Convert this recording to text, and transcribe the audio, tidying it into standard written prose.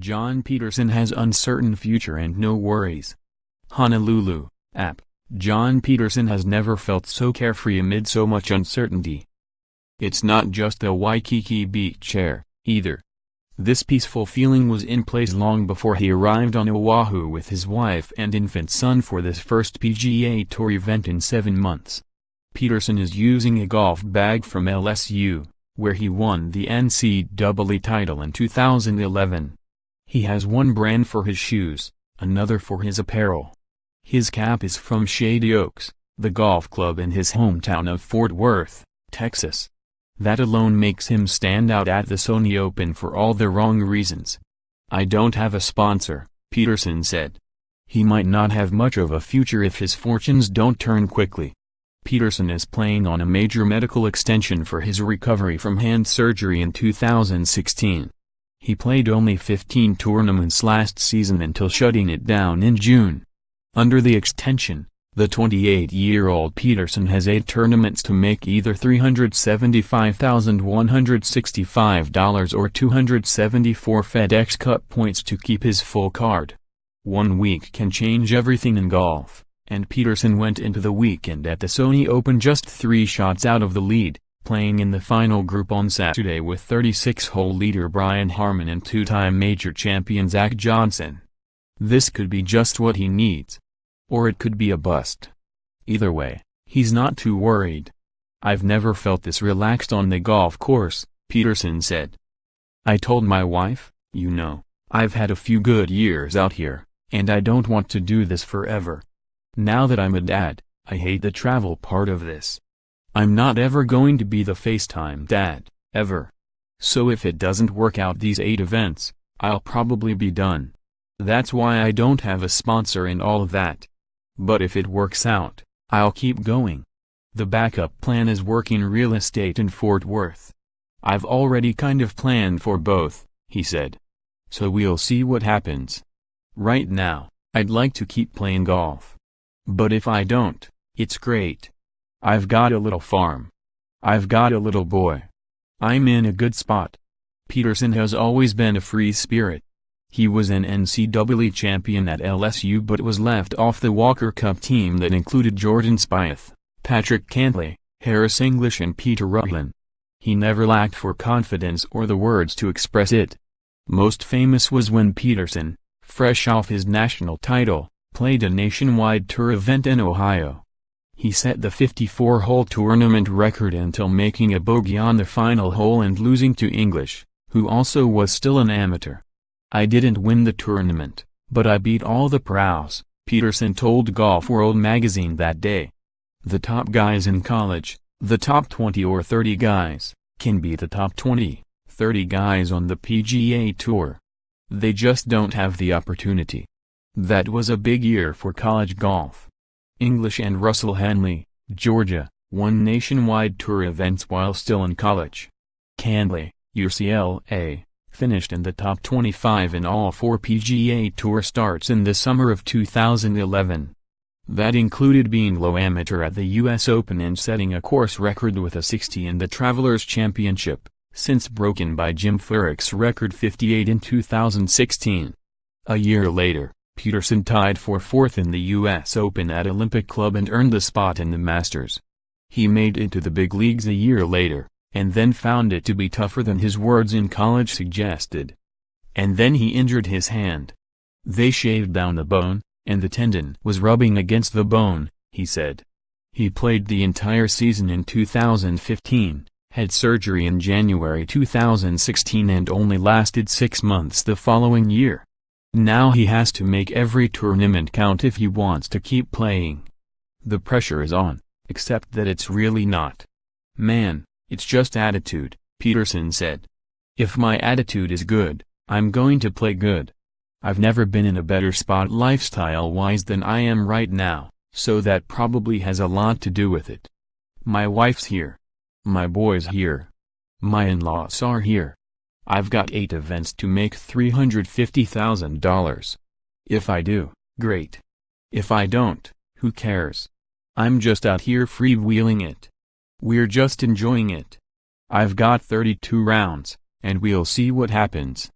John Peterson has uncertain future and no worries. Honolulu, App. John Peterson has never felt so carefree amid so much uncertainty. It's not just the Waikiki Beach air, either. This peaceful feeling was in place long before he arrived on Oahu with his wife and infant son for this first PGA Tour event in 7 months. Peterson is using a golf bag from LSU, where he won the NCAA title in 2011. He has one brand for his shoes, another for his apparel. His cap is from Shady Oaks, the golf club in his hometown of Fort Worth, Texas. That alone makes him stand out at the Sony Open for all the wrong reasons. "I don't have a sponsor," Peterson said. He might not have much of a future if his fortunes don't turn quickly. Peterson is playing on a major medical extension for his recovery from hand surgery in 2016. He played only 15 tournaments last season until shutting it down in June. Under the extension, the 28-year-old Peterson has 8 tournaments to make either $375,165 or 274 FedEx Cup points to keep his full card. 1 week can change everything in golf, and Peterson went into the weekend at the Sony Open just 3 shots out of the lead, playing in the final group on Saturday with 36-hole leader Brian Harman and 2-time major champion Zach Johnson. This could be just what he needs. Or it could be a bust. Either way, he's not too worried. "I've never felt this relaxed on the golf course," Peterson said. "I told my wife, I've had a few good years out here, and I don't want to do this forever. Now that I'm a dad, I hate the travel part of this. I'm not ever going to be the FaceTime dad, ever. So if it doesn't work out these 8 events, I'll probably be done. That's why I don't have a sponsor and all of that. But if it works out, I'll keep going. The backup plan is working real estate in Fort Worth. I've already kind of planned for both," he said. "So we'll see what happens. Right now, I'd like to keep playing golf. But if I don't, it's great. I've got a little farm. I've got a little boy. I'm in a good spot." Peterson has always been a free spirit. He was an NCAA champion at LSU but was left off the Walker Cup team that included Jordan Spieth, Patrick Cantlay, Harris English and Peter Ruhlin. He never lacked for confidence or the words to express it. Most famous was when Peterson, fresh off his national title, played a nationwide tour event in Ohio. He set the 54-hole tournament record until making a bogey on the final hole and losing to English, who also was still an amateur. "I didn't win the tournament, but I beat all the pros," Peterson told Golf World magazine that day. The top guys in college, the top 20 or 30 guys, can beat the top 20, 30 guys on the PGA Tour. They just don't have the opportunity. That was a big year for college golf. English and Russell Henley, Georgia, won nationwide tour events while still in college. Cantlay, UCLA, finished in the top 25 in all 4 PGA Tour starts in the summer of 2011. That included being low amateur at the US Open and setting a course record with a 60 in the Travelers Championship, since broken by Jim Furyk's record 58 in 2016. A year later, Peterson tied for 4th in the US Open at Olympic Club and earned the spot in the Masters. He made it to the big leagues a year later, and then found it to be tougher than his words in college suggested. And then he injured his hand. "They shaved down the bone, and the tendon was rubbing against the bone," he said. He played the entire season in 2015, had surgery in January 2016 and only lasted 6 months the following year. Now he has to make every tournament count if he wants to keep playing. The pressure is on, except that it's really not. "Man, it's just attitude," Peterson said. "If my attitude is good, I'm going to play good. I've never been in a better spot lifestyle-wise than I am right now, so that probably has a lot to do with it. My wife's here. My boy's here. My in-laws are here. I've got 8 events to make $350,000. If I do, great. If I don't, who cares? I'm just out here freewheeling it. We're just enjoying it. I've got 32 rounds, and we'll see what happens."